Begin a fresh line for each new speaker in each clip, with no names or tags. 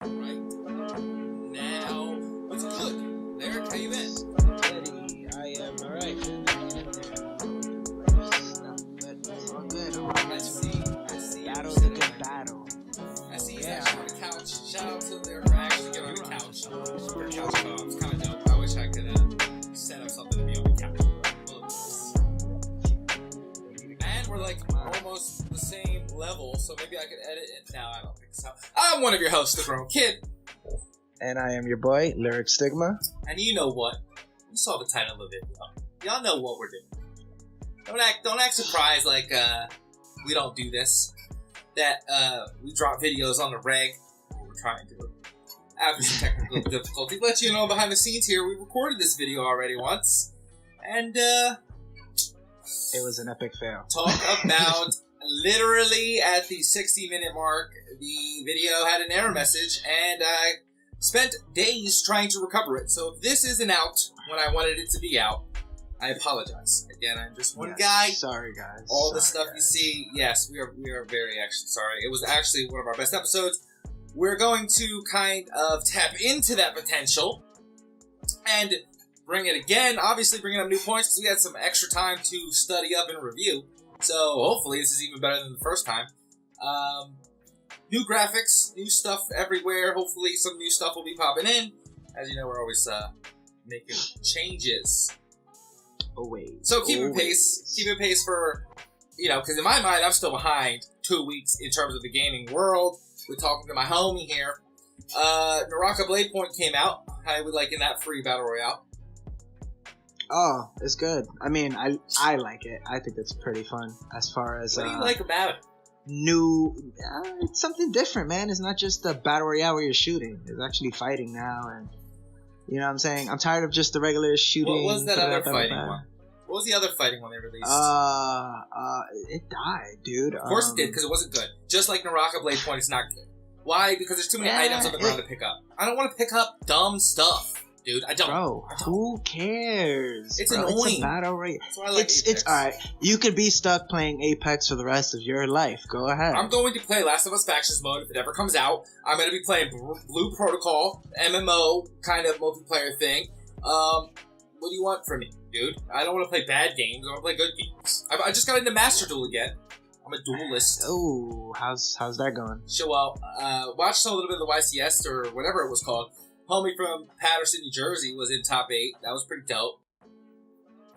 Right now, what's good? Eric, how you been?
Eddie, I am alright. All good.
I see.
Battle's a good battle.
I see he's actually on the couch. Shout out to there for actually getting on the couch. For couch co-op. It's kind of dope. I wish I could set up something to be on the couch. And we're like almost the same level, so maybe I could edit it. No, I don't think so. I'm one of your hosts, The Grown Kid.
And I am your boy, Lyric Stigma.
And you know what? You saw the title of the video. Y'all know what we're doing. Don't act surprised like we don't do this. That we drop videos on the reg. What we're trying to do. After some technical difficulty. Let you know behind the scenes here, we recorded this video already once. And
it was an epic fail.
Talk about literally at the 60-minute mark, the video had an error message, and I spent days trying to recover it. So if this isn't out when I wanted it to be out, I apologize. Again, I'm just one guy.
Sorry, guys.
All the stuff you see, yes, we are very actually sorry. It was actually one of our best episodes. We're going to kind of tap into that potential and bring it again. Obviously, bringing up new points because we had some extra time to study up and review. So hopefully this is even better than the first time. New graphics, new stuff everywhere. Hopefully some new stuff will be popping in. As you know, we're always making changes. So keeping pace for, because in my mind, I'm still behind 2 weeks in terms of the gaming world. We're talking to my homie here. Naraka Blade Point came out. How would like in that free battle royale?
Oh, it's good. I mean, I like it. I think it's pretty fun. As far as
what do you like about it?
It's something different, man. It's not just a battle royale where you're shooting. It's actually fighting now, and you know what I'm saying? I'm tired of just the regular shooting.
What was that other fighting one? What was the other fighting one they released?
It died, dude.
Of course it did, because it wasn't good. Just like Naraka Blade Point is not good. Why? Because there's too many items on the ground to pick up. I don't want to pick up dumb stuff, dude. I don't.
Bro, who cares?
It's annoying.
It's a battle royale.
That's why I like
it's alright. You could be stuck playing Apex for the rest of your life. Go ahead.
I'm going to play Last of Us Factions mode if it ever comes out. I'm going to be playing Blue Protocol, MMO kind of multiplayer thing. What do you want from me, dude? I don't want to play bad games. I want to play good games. I just got into Master Duel again. I'm a duelist.
Oh, how's that going?
So, watched a little bit of the YCS or whatever it was called. Homie from Patterson, New Jersey was in top 8. That was pretty dope.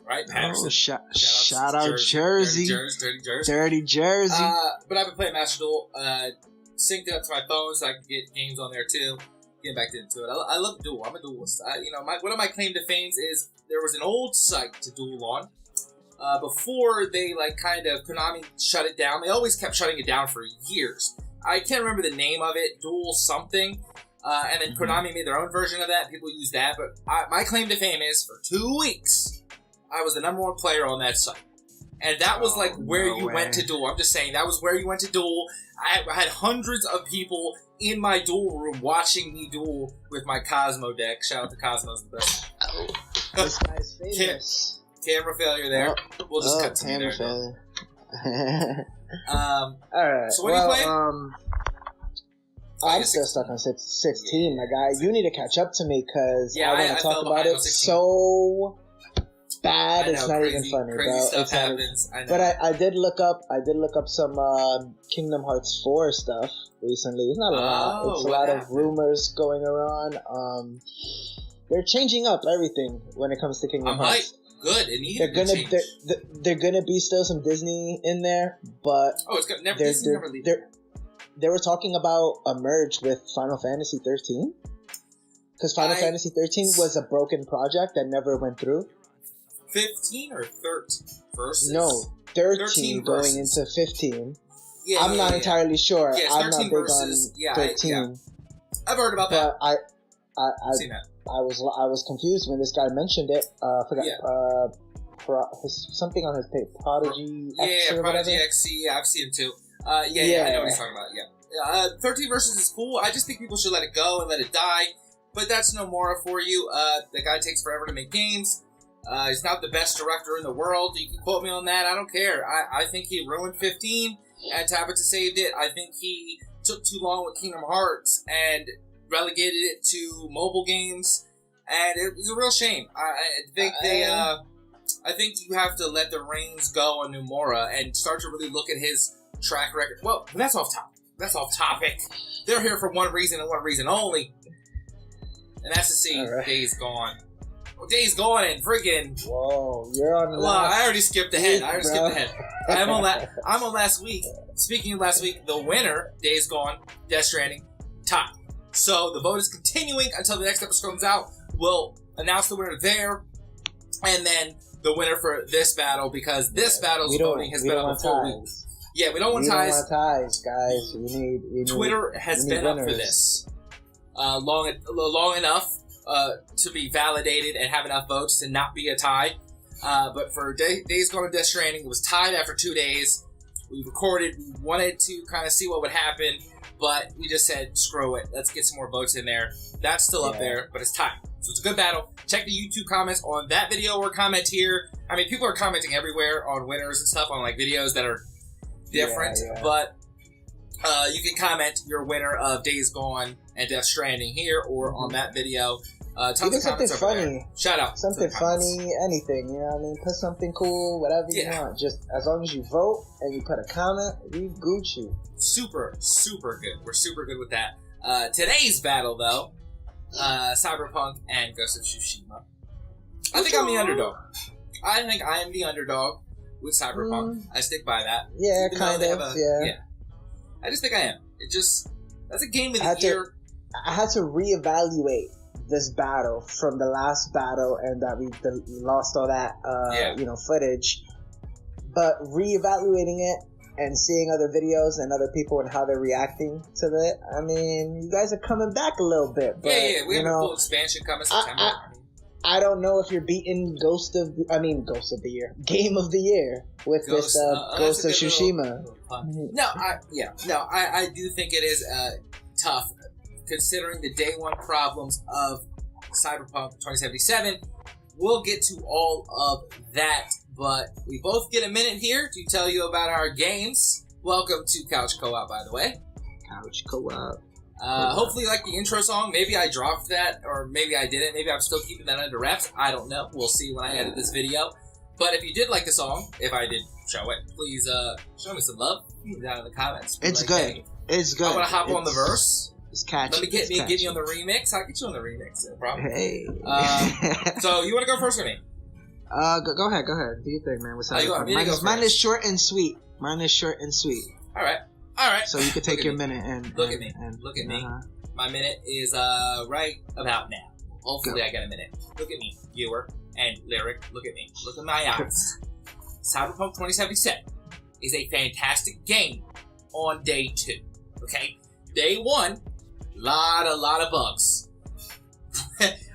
Right, Patterson.
Oh, shout out Jersey. Dirty Jersey.
But I've been playing Master Duel. Synced it up to my phone so I can get games on there too. Getting back into it. I love Duel. I'm a duelist. One of my claim to fame is there was an old site to Duel on. Before they Konami shut it down. They always kept shutting it down for years. I can't remember the name of it. Duel something. And then Konami made their own version of that. People use that. But my claim to fame is for 2 weeks, I was the #1 player on that site. And that was where you went to Duel. I'm just saying, that was where you went to Duel. I had hundreds of people in my Duel room watching me duel with my Cosmo deck. Shout out to Cosmo's the best.
This guy's famous.
Camera failure there. We'll just cut to
camera
there.
failure. Alright.
So what are you playing?
I'm still stuck on 16, my guy. You need to catch up to me because I want to talk about it so bad. It's not even funny,
crazy
bro.
Stuff happens. I know.
But I did look up some Kingdom Hearts 4 stuff recently. It's not a lot. It's a lot of rumors going around. They're changing up everything when it comes to Kingdom Hearts.
Good. It needed to change.
They're gonna be still some Disney in there, but
Disney never leave.
They were talking about a merge with Final Fantasy 13 because Final Fantasy 13 was a broken project that never went through.
15 or 13 versus?
No, 13 going into 15.
Yeah,
I'm not entirely sure.
Yeah,
I'm not big
versus,
on 13.
I've heard about that.
I've
seen that.
I was confused when this guy mentioned it. I forgot. Something on his page, Prodigy X or
Prodigy
whatever.
XC. Yeah, I've seen him too. I know what he's talking about. Yeah, 13 versus is cool. I just think people should let it go and let it die. But that's no more for you. The guy takes forever to make games. He's not the best director in the world. You can quote me on that. I don't care. I think he ruined 15 and Tabata saved it. I think he took too long with Kingdom Hearts and relegated it to mobile games, and it was a real shame. I think you have to let the reins go on Nomura and start to really look at his track record. Well, that's off topic. They're here for one reason and one reason only, and that's to see Days Gone. Days Gone and friggin'.
Whoa, you're on.
Well, I already skipped ahead. I'm on last week. Speaking of last week, the winner, Days Gone, Death Stranding, tied. So the vote is continuing until the next episode comes out. We'll announce the winner there, and then the winner for this battle, because this battle's voting has been on the full week. Yeah, we don't want ties.
We don't want ties, guys. We
Twitter has been up for this long enough to be validated and have enough votes to not be a tie. But for Days Gone and Death Stranding, it was tied after 2 days. We recorded. We wanted to kind of see what would happen, but we just said, screw it. Let's get some more votes in there. That's still up there, but it's tied. So it's a good battle. Check the YouTube comments on that video or comment here. I mean, people are commenting everywhere on winners and stuff on like videos that are different, but you can comment your winner of Days Gone and Death Stranding here or on that video. Tons of comments over
funny.
There. Shout out.
Something funny, anything, you know what I mean? Put something cool, whatever you want. Just as long as you vote and you put a comment, we Gucci.
Super, super good. We're super good with that. Today's battle, though, Cyberpunk and Ghost of Tsushima. I think I'm the underdog. I think I am the underdog with Cyberpunk. I stick by that.
Yeah, kind of. Yeah.
I just think I am. That's a game of the year.
I had to reevaluate this battle from the last battle, and that we lost all that footage. But reevaluating it and seeing other videos and other people and how they're reacting to it, I mean, you guys are coming back a little bit. But,
we have a full expansion coming September.
I don't know if you're beating Game of the Year with Ghost of Tsushima.
I do think it is tough, considering the day one problems of Cyberpunk 2077. We'll get to all of that, but we both get a minute here to tell you about our games. Welcome to Couch Co-op, by the way.
Couch Co-op.
Hopefully you like the intro song. Maybe I dropped that, or maybe I didn't. Maybe I'm still keeping that under wraps. I don't know. We'll see when I edit this video. But if you did like the song, if I did show it, please show me some love down in the comments.
It's good. Hey, it's good.
I want to hop on the verse.
It's catchy.
Let me get me on the remix. I'll get you on the remix. No problem.
Hey.
So you want to go first or me?
Go ahead. Do your thing, man. Mine is short and sweet.
All right.
So you can take your minute and
look at me. My minute is right about now. Hopefully I get a minute. Look at me, viewer and lyric. Look at me. Look at my eyes. Cyberpunk 2077 is a fantastic game on day 2. Okay, day 1, lot of bugs.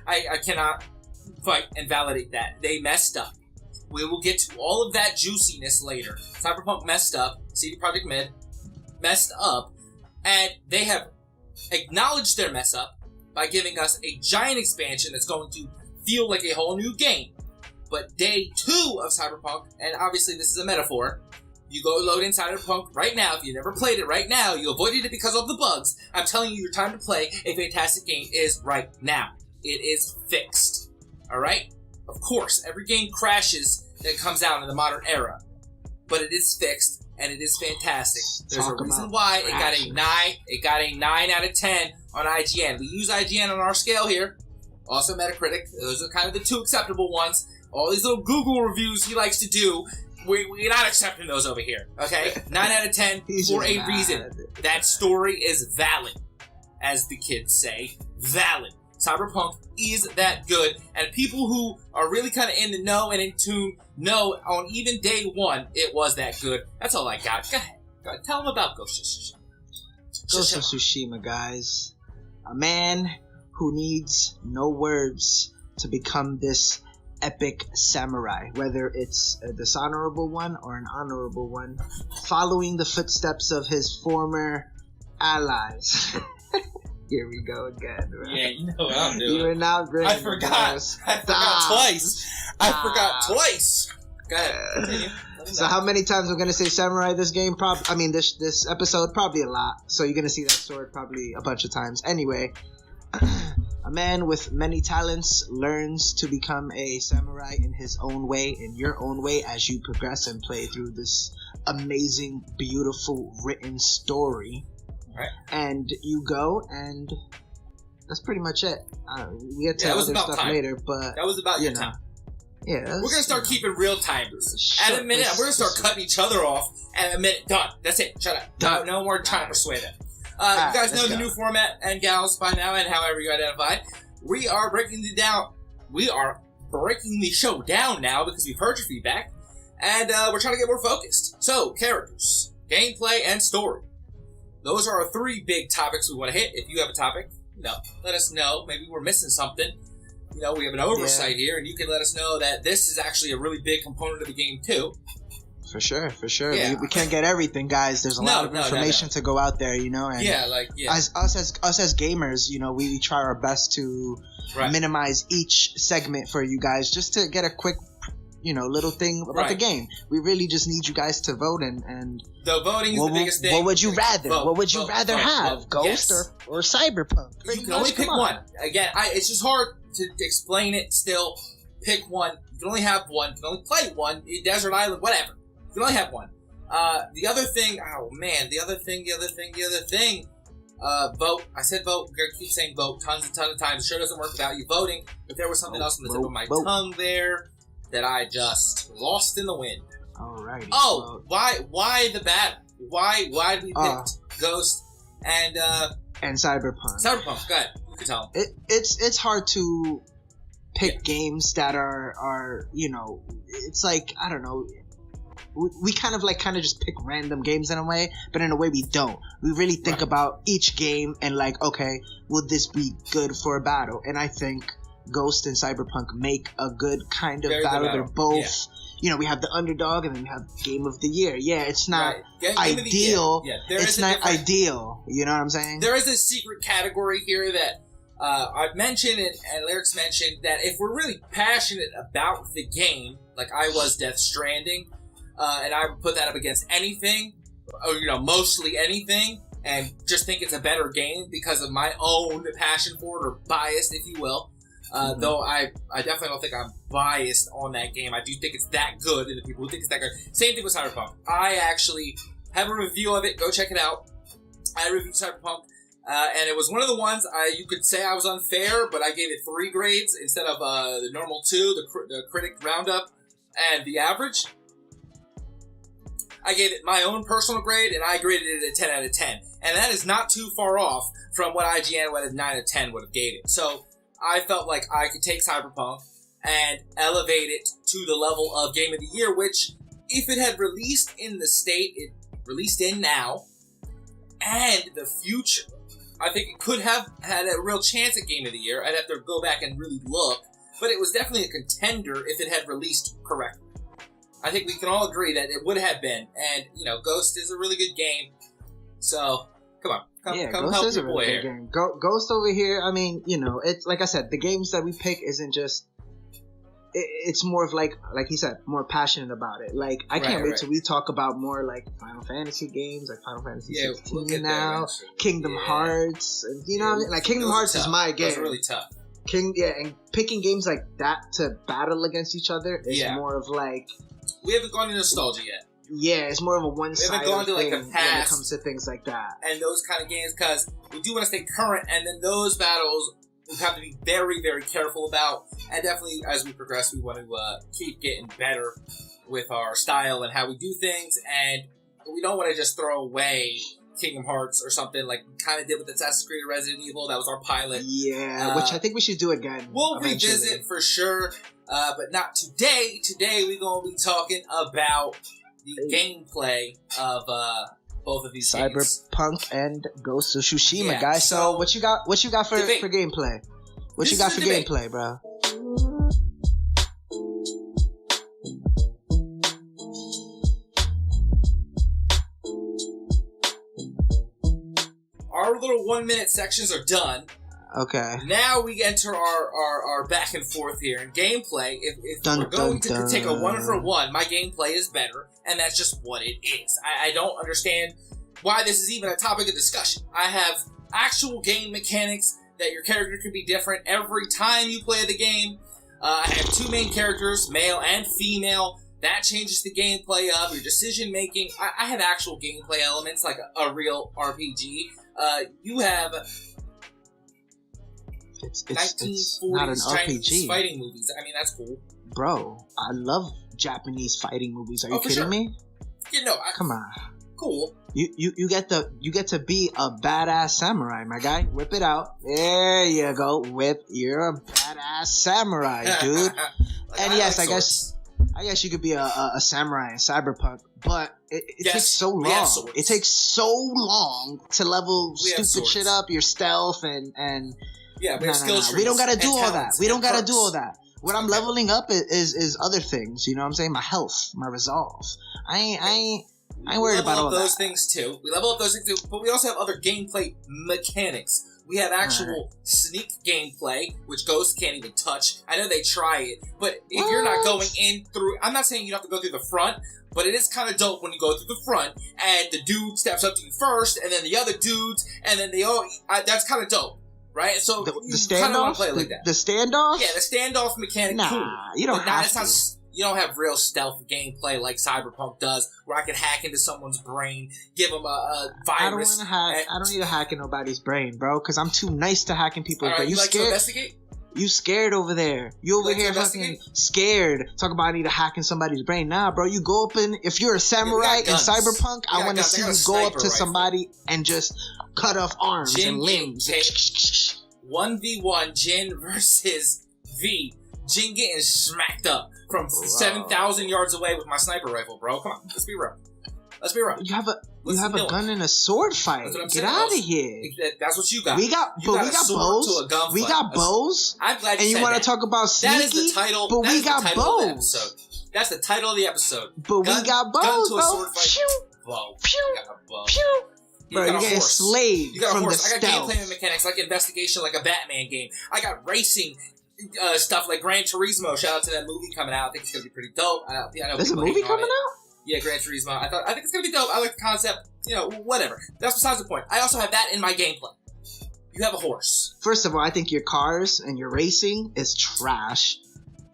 I cannot fight and validate that. They messed up. We will get to all of that juiciness later. Cyberpunk messed up. CD Projekt Red messed up, and they have acknowledged their mess up by giving us a giant expansion that's going to feel like a whole new game. But day 2 of Cyberpunk, and obviously this is a metaphor, you go load in Cyberpunk right now. If you never played it right now, you avoided it because of the bugs. I'm telling you, your time to play a fantastic game is right now. It is fixed. Alright? Of course, every game crashes that comes out in the modern era. But it is fixed, and it is fantastic. There's a reason why it got a 9. It got a 9 out of 10 on IGN. We use IGN on our scale here. Also Metacritic. Those are kind of the 2 acceptable ones. All these little Google reviews he likes to do, we're not accepting those over here. Okay? 9 out of 10 for a reason. That story is valid, as the kids say. Valid. Cyberpunk is that good, and people who are really kind of in the know and in tune know on even day 1 it was that good. That's all I got. Go ahead. Tell them about Ghost of Tsushima.
Ghost of Tsushima, guys. A man who needs no words to become this epic samurai, whether it's a dishonorable one or an honorable one, following the footsteps of his former allies. Here we go again, right?
Yeah, you know what I'm doing.
You are now bringing
I forgot twice. Go ahead. Continue.
So how many times we're gonna say samurai this game? This episode, probably a lot. So you're gonna see that sword probably a bunch of times. Anyway, A man with many talents learns to become a samurai in his own way, in your own way, as you progress and play through this amazing, beautiful, written story.
Right.
And you go, and that's pretty much it. We get to other stuff later, but
that was about your time.
Yeah,
we're gonna start keeping real timers. At a minute, we're gonna start cutting each other off. At a minute, done. That's it. Shut up. Done. No more trying to persuade it. You guys know the new format, and gals by now, and however you identify. We are breaking the show down now because we've heard your feedback, and we're trying to get more focused. So, characters, gameplay, and story. Those are our three big topics we want to hit. If you have a topic, let us know. Maybe we're missing something. We have an oversight here, and you can let us know that this is actually a really big component of the game, too.
For sure. Yeah. We can't get everything, guys. There's a lot of information to go out there, and as us as gamers, we try our best to minimize each segment for you guys, just to get a quick, little thing about the game. We really just need you guys to vote, and
the voting is the biggest thing.
What would you rather? What would you rather have, Ghost or Cyberpunk?
You can only pick one. Again, it's just hard to explain it. Still, pick one. You can only have one. You can only play one. Desert Island, whatever. You can only have one. The other thing. Oh man, the other thing. Vote. I said vote. We're gonna keep saying vote tons and tons of times. The show doesn't work without you voting. But there was something else on the tip of my tongue there that I just lost in the wind.
Alrighty.
Oh, why the battle? Why did we pick Ghost and
Cyberpunk?
Cyberpunk. Go ahead. You can tell them.
It's hard to pick games that are it's like, I don't know. We kind of just pick random games in a way, but in a way we don't. We really think about each game and okay, would this be good for a battle? And I think Ghost and Cyberpunk make a good kind of battle. They're both, we have the underdog and then we have Game of the Year. Yeah, it's not ideal. It's not ideal. You know what I'm saying?
There is a secret category here that I've mentioned and Lyric's mentioned, that if we're really passionate about the game, like I was Death Stranding, and I would put that up against anything, or mostly anything, and just think it's a better game because of my own passion for it, or bias, if you will. Though I definitely don't think I'm biased on that game. I do think it's that good, and the people who think it's that good. Same thing with Cyberpunk. I actually have a review of it. Go check it out. I reviewed Cyberpunk, and it was one of the ones you could say I was unfair, but I gave it 3 grades instead of the normal 2, the critic roundup, and the average. I gave it my own personal grade, and I graded it a 10 out of 10. And that is not too far off from what IGN would have 9 out of 10 would have gave it. So I felt like I could take Cyberpunk and elevate it to the level of Game of the Year, which, if it had released in the state it released in now, and the future, I think it could have had a real chance at Game of the Year. I'd have to go back and really look, but it was definitely a contender if it had released correctly. I think we can all agree that it would have been, and Ghost is a really good game. So come on, come help your boy here.
Game. Ghost over here. I mean, it's like I said, the games that we pick isn't just. It's more of like he said, more passionate about it. Like I can't wait till we talk about more like Final Fantasy games, like Final Fantasy 16 now, Kingdom Hearts, and what I mean? Like Kingdom Hearts is my game.
It's really tough.
And picking games like that to battle against each other is more of like.
We haven't gone to nostalgia yet.
Yeah, it's more of a one-sided thing
the past
when it comes to things like that.
And those kind of games, because we do want to stay current, and then those battles we have to be very, very careful about. And definitely, as we progress, we want to keep getting better with our style and how we do things, and we don't want to just throw away Kingdom Hearts or something like we kind of did with Assassin's Creed or Resident Evil. That was our pilot.
Yeah, which I think we should do again.
We'll revisit for sure. But not today. Today we're going to be talking about the gameplay of both of these games.
Cyberpunk and Ghost of Tsushima, guys. So what you got for gameplay? What you got for gameplay, bro?
Our little 1-minute sections are done.
Okay.
Now we enter our back and forth here in gameplay. If we're going to take a 1-for-1, my gameplay is better, and that's just what it is. I don't understand why this is even a topic of discussion. I have actual game mechanics that your character can be different every time you play the game. I have 2 main characters, male and female. That changes the gameplay of your decision making. I have actual gameplay elements like a real RPG. You have
It's
1940s
not an
Chinese
RPG.
fighting movies. I mean, that's cool.
Bro, I love Japanese fighting movies. Are you kidding
sure.
me?
You know,
Come on.
cool.
You get to be a badass samurai, my guy. Whip it out. There you go. Whip. You're a badass samurai, dude. And yes, I guess you could be a samurai in Cyberpunk, but it takes so long. It takes so long to level stupid shit up, your stealth and
yeah, we have skill trees.
We don't gotta do all that. We don't gotta
perks.
do all that. What I'm leveling up is other things. You know what I'm saying? My health, my resolve. I ain't worried about all
those
that.
things too. We level up those things too, but we also have other gameplay mechanics. We have actual sneak gameplay, which Ghost can't even touch. I know they try it, but if you're not going in through... I'm not saying you have to go through the front, but it is kind of dope when you go through the front, and the dude steps up to you first, and then the other dudes, and then they all... that's kind of dope, right? So
The
you kind of want
standoff?
to play it like that.
The standoff?
Yeah, the standoff mechanic,
Nah,
cool.
you don't
But
have
it's
to.
not, you don't have real stealth gameplay like Cyberpunk does, where I can hack into someone's brain, give them a virus.
I don't need to hack in nobody's brain, bro, because I'm too nice to hacking people's brain.
You like
scared?
to investigate?
You scared over there. You over
like to
here fucking
investigate?
scared. Talk about I need to hack in somebody's brain. Nah, bro, you go up in... If you're a samurai in
guns.
Cyberpunk, I want to
guns.
see
I got
you
a
go up
sniper
to
rifle.
somebody and just cut off arms and limbs.
1v1 Jin versus V. Jin getting smacked up from 7,000 yards away with my sniper rifle, bro. Come on, let's be real. Let's be real.
You have a gun in a sword fight.
That's what I'm
Get
saying.
out of here.
That's what you got.
We got
sword to
bows.
a gunfight.
We got bows.
I'm glad you
And you
said
want to
that.
talk about sneaky?
That is the title.
But
that
we
is the
got
title of the
bows.
episode. That's the title of the episode.
But we got bows,
gun to a
bro.
sword fight.
Pew,
Bow.
pew,
You got a bow.
pew. Bro,
You
you're
got a
getting
horse.
slaved
You got a
from
horse.
the
I got
stealth.
gameplay mechanics like investigation, like a Batman game. I got racing stuff like Gran Turismo. Shout out to that movie coming out. I think it's gonna be pretty dope. I know
There's a
people
movie
hating on
coming
it.
out?
Yeah, Gran Turismo. I think it's gonna be dope. I like the concept. You know, whatever. That's besides the point. I also have that in my gameplay. You have a horse.
First of all, I think your cars and your racing is trash.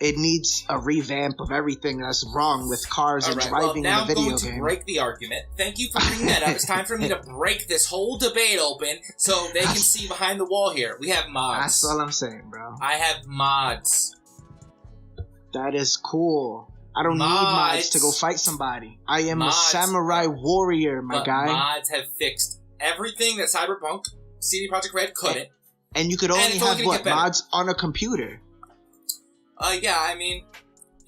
It needs a revamp of everything that's wrong with cars and driving in a video
now I'm going
game.
to break the argument. Thank you for bringing that up. It's time for me to break this whole debate open so they can see behind the wall here. We have mods.
That's all I'm saying, bro.
I have mods.
That is cool. I don't need mods to go fight somebody. I am a samurai warrior, my guy.
Mods have fixed everything that Cyberpunk, CD Projekt Red couldn't.
And you could only
it's only
have
gonna get better.
mods on a computer.
Yeah, I mean,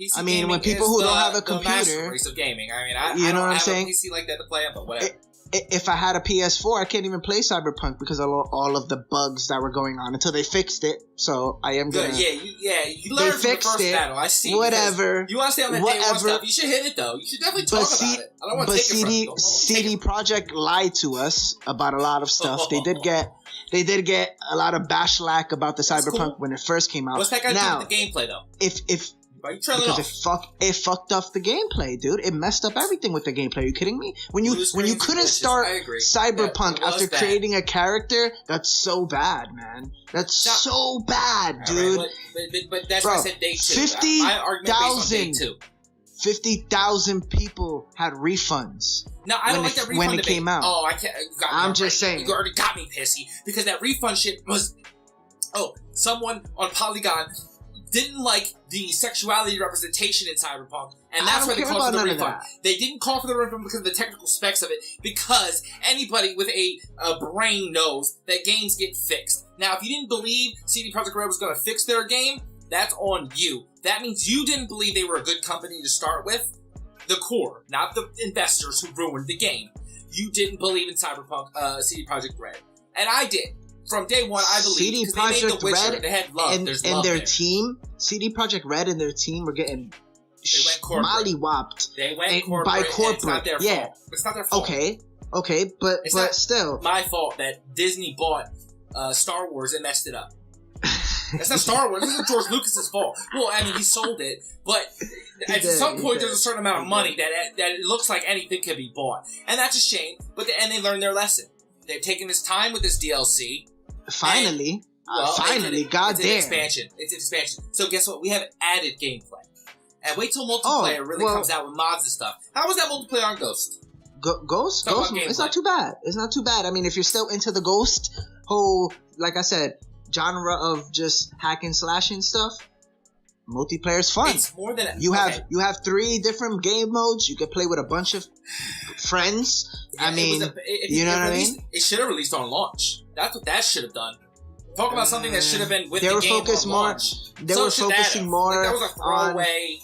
PC
I mean, when
gaming
people
is
who
the,
don't have a
the
computer,
master race of gaming. I mean, I
you know
don't
what I'm
have
saying?
a PC like that to play on, but whatever.
If I had a PS4, I can't even play Cyberpunk because of all of the bugs that were going on until they fixed it. So I am gonna.
Good, you learned from the
fixed
first
it.
battle. I see.
Whatever.
You want to stay on that day one
Whatever.
stuff. You should hit it though. You should definitely talk about it. I don't want to
But
take it from you.
CD Projekt lied to us about a lot of stuff. They did get a lot of bashlack about the Cyberpunk
cool.
when it first came out.
What's that got to
now,
do with the gameplay though?
If
Why are you trailing
because
off?
it fucked up the gameplay, dude. It messed up everything with the gameplay. Are you kidding me? When you couldn't start Cyberpunk after creating a character, that's so bad, man. That's so bad, dude.
Right, but that's
Bro,
why I said day two. My argument based on day 2.
50,000 people had refunds.
No, I don't like that refund
when it
debate.
came out.
Oh, I can't.
I'm just saying.
You already got me pissy because that refund shit was. Oh, someone on Polygon didn't like the sexuality representation in Cyberpunk, and that's why they called for the refund. They didn't call for the refund because of the technical specs of it, because anybody with a brain knows that games get fixed. Now, if you didn't believe CD Projekt Red was going to fix their game, that's on you. That means you didn't believe they were a good company to start with. The core, not the investors who ruined the game. You didn't believe in Cyberpunk, CD Projekt Red. And I did. From day one, I believe.
CD Projekt Red
they had love.
and
There's
their
love there.
team, CD Projekt Red and their team were getting mollywopped.
They went corporate.
By corporate.
It's not their fault. It's not their fault.
Okay, but
not
still.
My fault that Disney bought Star Wars and messed it up. That's not Star Wars. This is George Lucas's fault. Well, I mean, he sold it, but at some point there's a certain amount of money that it looks like anything can be bought, and that's a shame. But and they learned their lesson. They've taken this time with this DLC.
Finally, Finally, goddamn.
It's an expansion. So guess what? We have added gameplay. And wait till multiplayer really comes out with mods and stuff. How was that multiplayer on Ghost?
Ghost? It's not too bad. It's not too bad. I mean, if you're still into the Ghost whole, like I said, genre of just hacking, slashing stuff, multiplayer's fun.
It's more than
you have 3 different game modes. You can play with a bunch of friends.
Yeah, you know what I mean? It should have released on launch. That's what that should have done. Talk about something that should have been with the game on launch.
They were focusing more
that was a throwaway.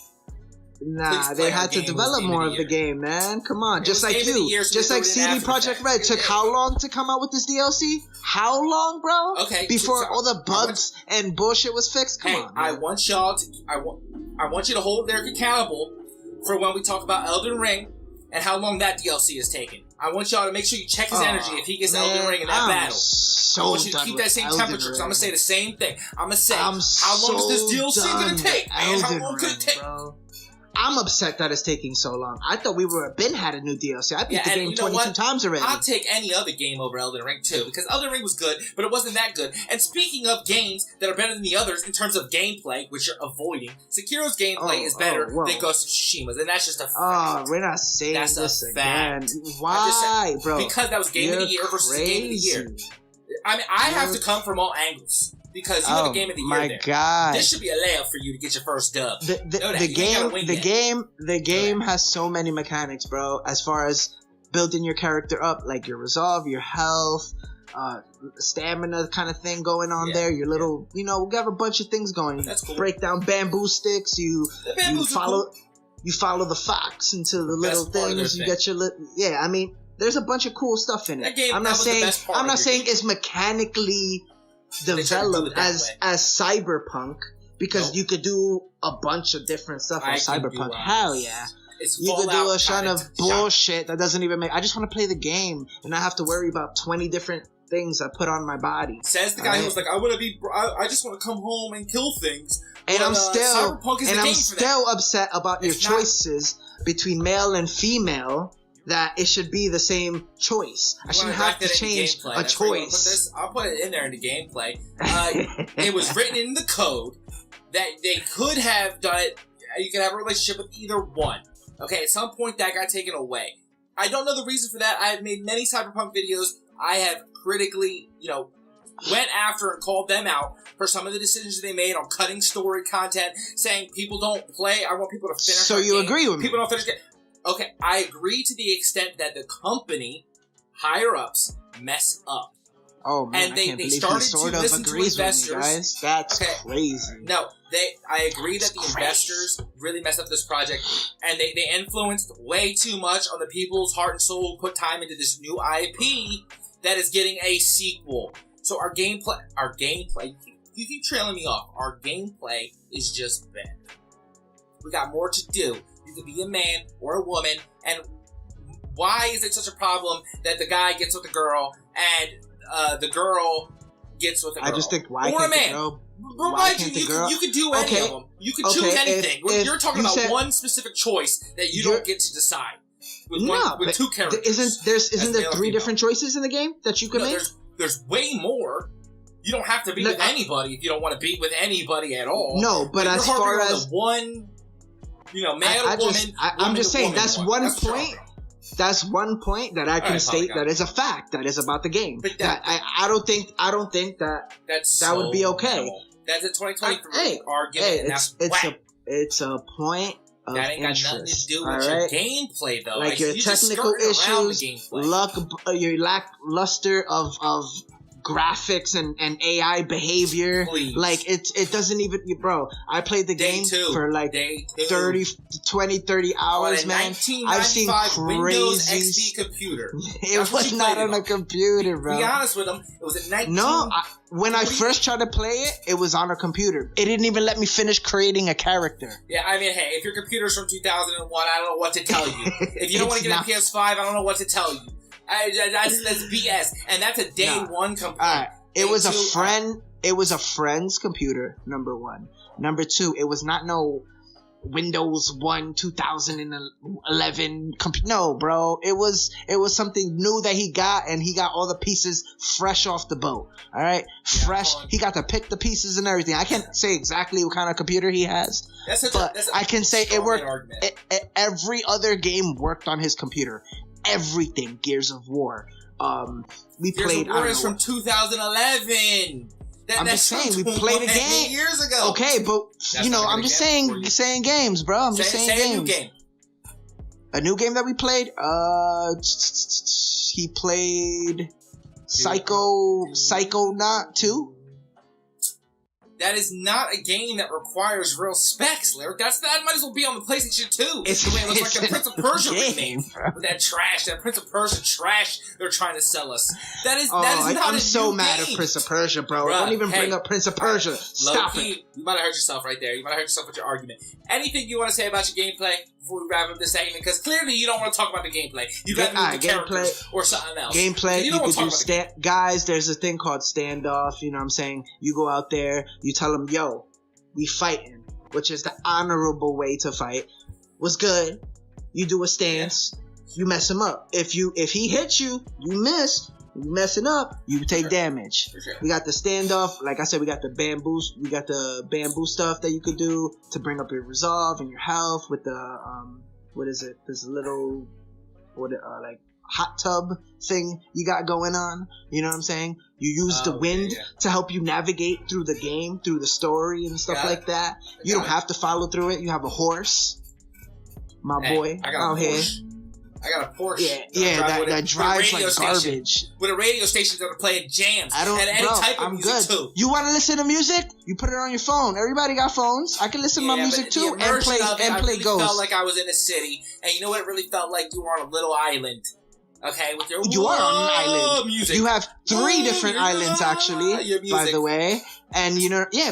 Nah, they had to develop more of the game, man. Come on, just like CD Projekt Red took how long to come out with this DLC? How long, bro?
Okay,
before all the bugs and bullshit was fixed. Come on, man.
I want you to hold Derek accountable for when we talk about Elden Ring and how long that DLC is taking. I want y'all to make sure you check his energy if he gets Elden Ring in that battle. I want you to keep that same temperature because I'm gonna say the same thing. I'm gonna say, how long is this DLC gonna take, man? How long could it take?
Bro. I'm upset that it's taking so long. I thought we were had a new DLC. I beat the game 22 times already.
I'll take any other game over Elden Ring too, because Elden Ring was good, but it wasn't that good. And speaking of games that are better than the others in terms of gameplay, which you're avoiding, Sekiro's gameplay is better than Ghost of Tsushima's, and that's just a fact.
Oh, we're not saying this again. Why, bro?
Because that was Game of the Year versus Game of the Year. I mean, I have to come from all angles. Because you have a Game of the Year there.
God.
This should be a layup for you to get your first dub.
The game has so many mechanics, bro. As far as building your character up, like your resolve, your health, stamina kind of thing going on there. Your little, we have a bunch of things going.
That's cool.
Break down bamboo sticks. You follow the fox into the little things. You get your I mean, there's a bunch of cool stuff in it. I'm not saying it's mechanically developed as cyberpunk because you could do a bunch of different stuff on cyberpunk. Hell yeah. You could do a ton of bullshit that doesn't even make. I just want to play the game and not have to worry about 20 different things I put on my body.
Says the guy who was like, I just want to come home and kill things.
And I'm still upset about your choices between male and female. That it should be the same choice. I shouldn't have to change a choice.
I'll put it in there in the gameplay. It was written in the code that they could have done it. You could have a relationship with either one. Okay, at some point that got taken away. I don't know the reason for that. I have made many cyberpunk videos. I have critically, went after and called them out for some of the decisions they made on cutting story content, saying people don't play. I want people to finish.
So you agree with me?
People don't finish. Okay, I agree to the extent that the company higher-ups mess up.
Oh man,
and they started to listen to investors.
Me, guys. That's crazy.
No, I agree that the investors really messed up this project, and they influenced way too much on the people's heart and soul who put time into this new IP that is getting a sequel. So our gameplay, you keep trailing me off. Our gameplay is just bad. We got more to do. You could be a man or a woman, and why is it such a problem that the guy gets with the girl and the girl gets with the girl?
I just think why
or
can't
a man?
The girl?
Why can't the girl? You could do any of them. You could choose anything. You're talking about one specific choice that you don't get to decide. With two characters.
Isn't there 3 different choices in the game that you can make?
There's way more. You don't have to be with anybody if you don't want to be with anybody at all.
No, but as far as
one. Man or woman.
I'm just saying that's one point. That's one point that I can state that is a fact that is about the game. But I don't think that would be okay.
Normal. That's a 2023 argument.
It's a point of
that ain't
interest.
Got nothing to do with your gameplay, though.
Like your technical issues, your lackluster of graphics and AI behavior.
Please.
Like it doesn't even, bro, I played the game for like 30 hours, man. I've seen crazy
Windows XP computer.
It was not on a computer, bro.
Be honest with them, it was a 19.
When I first tried to play it was on a computer. It didn't even let me finish creating a character.
Yeah, I mean, hey, if your computer's from 2001, I don't know what to tell you. If you don't want to get a PS5, I don't know what to tell you. That's BS, and that's a day one complaint.
Alright, it was a friend. It was a friend's computer. Number 1. Number 2, it was not no Windows 1 2011 no, bro. It was something new that he got, and he got all the pieces fresh off the boat. All right, fresh. He got to pick the pieces and everything. I can't say exactly what kind of computer he has, but I can say it worked. Every other game worked on his computer. Everything. Gears of War. We
Gears
played.
Of War is from 2011.
I'm just saying, we played a game
years ago.
Okay, but I'm just saying games, bro. I'm just saying games.
A new game.
A new game that we played. He played Psychonaut 2.
That is not a game that requires real specs, Lyric. That might as well be on the PlayStation 2.
It's
the way it looks like the Prince of Persia
game,
remake. With that Prince of Persia trash they're trying to sell us. That is not
I'm
a
so
new
mad
game.
at Prince of Persia, bro. Don't even bring up Prince of Persia. Stop it.
You might have hurt yourself right there. You might have hurt yourself with your argument. Anything you want to say about your gameplay before we wrap up this segment? Because clearly you don't want to talk about the gameplay. You got to move the characters or something else.
Gameplay, you could do guys, there's a thing called standoff, you know what I'm saying? You go out there, you tell them, yo, we fighting, which is the honorable way to fight. What's good? You do a stance, you mess him up. If he hits you, you miss. You messing up, you take damage.
Sure.
We got the standoff, like I said, we got the bamboo stuff that you could do to bring up your resolve and your health with the what is it? This little like hot tub thing you got going on. You know what I'm saying? You use the wind to help you navigate through the game, through the story and stuff like that. You don't have to follow through it. You have a horse, boy, out here.
I got a Porsche.
That drives like garbage.
With a radio station that are playing jams.
And any type of music too. You want to listen to music? You put it on your phone. Everybody got phones. I can listen to my music too and play Ghost.
I really felt like I was in a city, and you know what? It really felt like you were on a little island. Okay, with your
you are on an island.
Music.
You have 3 different islands actually, by the way, and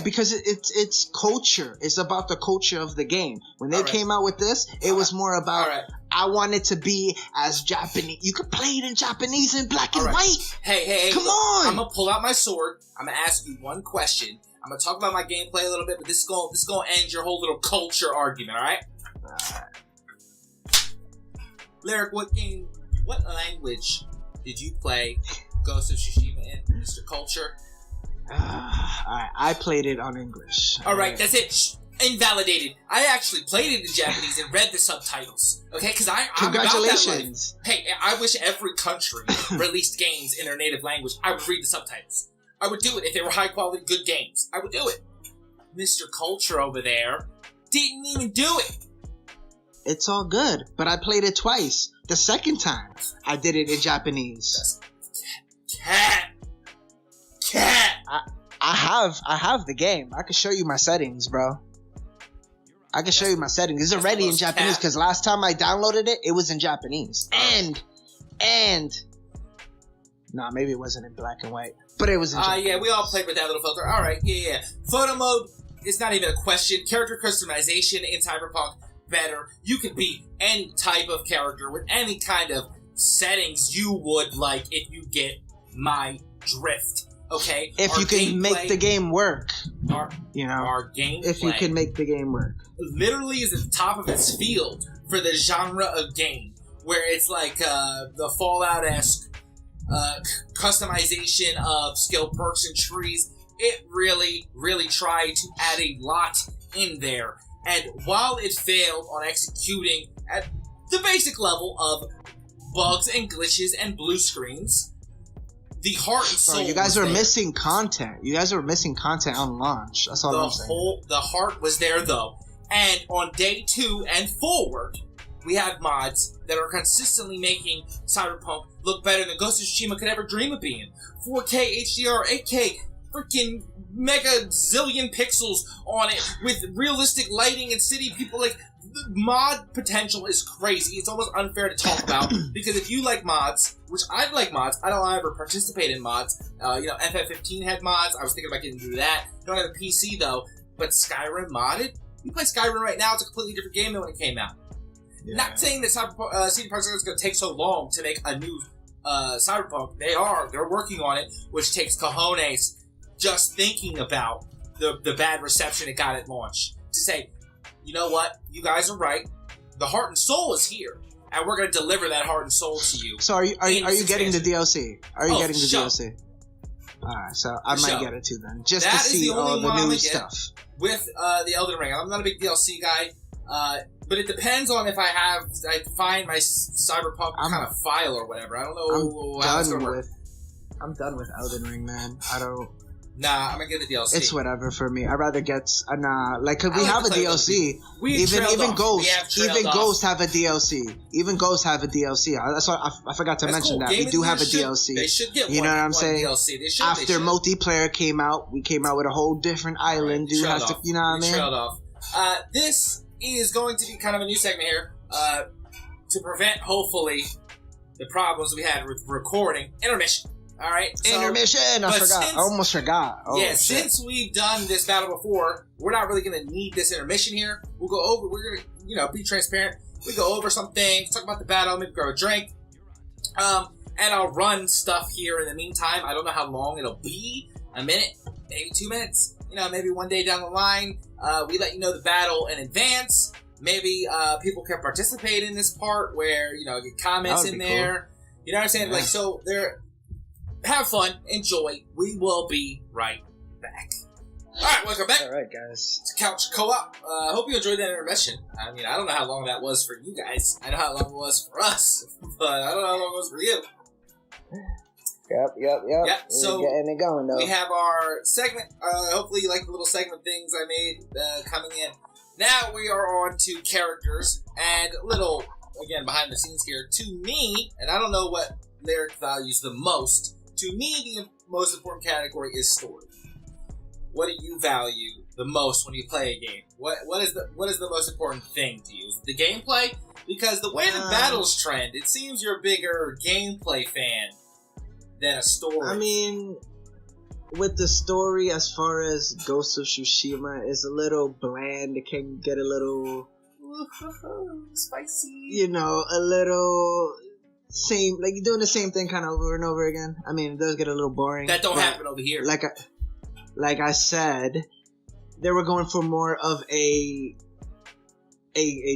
because it's culture. It's about the culture of the game. When they came out with this, it was more about. I want it to be as Japanese. You could play it in Japanese in black and white.
Hey,
come on!
I'm gonna pull out my sword. I'm gonna ask you one question. I'm gonna talk about my gameplay a little bit, but this is gonna end your whole little culture argument. All right. Lyric, what language did you play Ghost of Tsushima in, Mr. Culture?
I played it on English.
Alright, that's it. Invalidated. I actually played it in Japanese and read the subtitles. Okay, because
Congratulations.
Hey, I wish every country released games in their native language. I would read the subtitles. I would do it if they were high quality, good games. I would do it. Mr. Culture over there didn't even do it.
It's all good, but I played it twice. The second time, I did it in Japanese.
Cat.
I have the game. I can show you my settings, bro. I can show you my settings. It's already in Japanese because last time I downloaded it, it was in Japanese. And maybe it wasn't in black and white, but it was in Japanese.
Yeah, we all played with that little filter. All right, yeah. Photo mode, it's not even a question. Character customization in Cyberpunk, better. You can be any type of character with any kind of settings you would like if you get my drift. Okay?
If you can make the game work.
Our gameplay.
If you can make the game work.
Literally is at the top of its field for the genre of game. Where it's like the Fallout-esque customization of skill perks and trees. It really, really tried to add a lot in there. And while it failed on executing at the basic level of bugs and glitches and blue screens, the heart and soul.
You guys are missing content. You guys are missing content on launch. That's all I'm saying.
The heart was there though. And on day 2 and forward, we have mods that are consistently making Cyberpunk look better than Ghost of Tsushima could ever dream of being. 4K, HDR, 8K, freaking mega zillion pixels on it with realistic lighting and city people. Like, the mod potential is crazy. It's almost unfair to talk about because if you like mods, which I like mods, I don't ever participate in mods. FF15 had mods. I was thinking about getting into that. Don't have a PC though, but Skyrim modded. You play Skyrim right now, it's a completely different game than when it came out. Yeah. Not saying that CD Projekt is going to take so long to make a new Cyberpunk. They're working on it, which takes cojones just thinking about the bad reception it got at launch. To say, you know what? You guys are right. The heart and soul is here, and we're going to deliver that heart and soul to you.
So are you getting the DLC? Are you getting the
sure.
DLC? Alright, so I might get it too then, just
that
to see all the new stuff
with the Elden Ring. I'm not a big DLC guy, but it depends on if I find my cyberpunk kind of file or whatever. I don't know how it's going to work.
I'm done with Elden Ring, man.
Nah, I'm gonna get the DLC.
It's whatever for me. I'd rather get cause we have a DLC.
Even
Ghost have a DLC. Even Ghost have a DLC. That's why I forgot to mention that we do have a DLC.
They should get
you know what I'm saying?
DLC.
After multiplayer came out, we came out with a whole different island.
You know
what I mean?
Trailed off. This is going to be kind of a new segment here to prevent hopefully the problems we had with recording. Intermission. All right,
intermission. I almost forgot.
Since we've done this battle before, we're not really gonna need this intermission here. We'll go over. We're gonna, be transparent. We go over some things, talk about the battle, maybe grab a drink, and I'll run stuff here in the meantime. I don't know how long it'll be. A minute, maybe 2 minutes. Maybe one day down the line, we let you know the battle in advance. Maybe people can participate in this part where get comments in there. Cool. You know what I'm saying?
Yeah.
So there. Have fun, enjoy. We will be right back. Alright, welcome back.
Alright, guys.
It's Couch Co-op. I hope you enjoyed that intermission. I mean, I don't know how long that was for you guys. I know how long it was for us, but I don't know how long it was for you.
Yep.
So,
we're getting it going, though.
We have our segment. Hopefully you like the little segment things I made coming in. Now we are on to characters and little, again, behind the scenes here. To me, and I don't know what Lyric values the most, to me, the most important category is story. What do you value the most when you play a game? What is the most important thing to you? Is it the gameplay? Because the way the battles trend, it seems you're a bigger gameplay fan than a story.
I mean, with the story, as far as Ghost of Tsushima, is a little bland. It can get a little
spicy.
A little. Same, like you're doing the same thing kind of over and over again. I mean, it does get a little boring.
That don't happen over here.
Like I said, they were going for more of a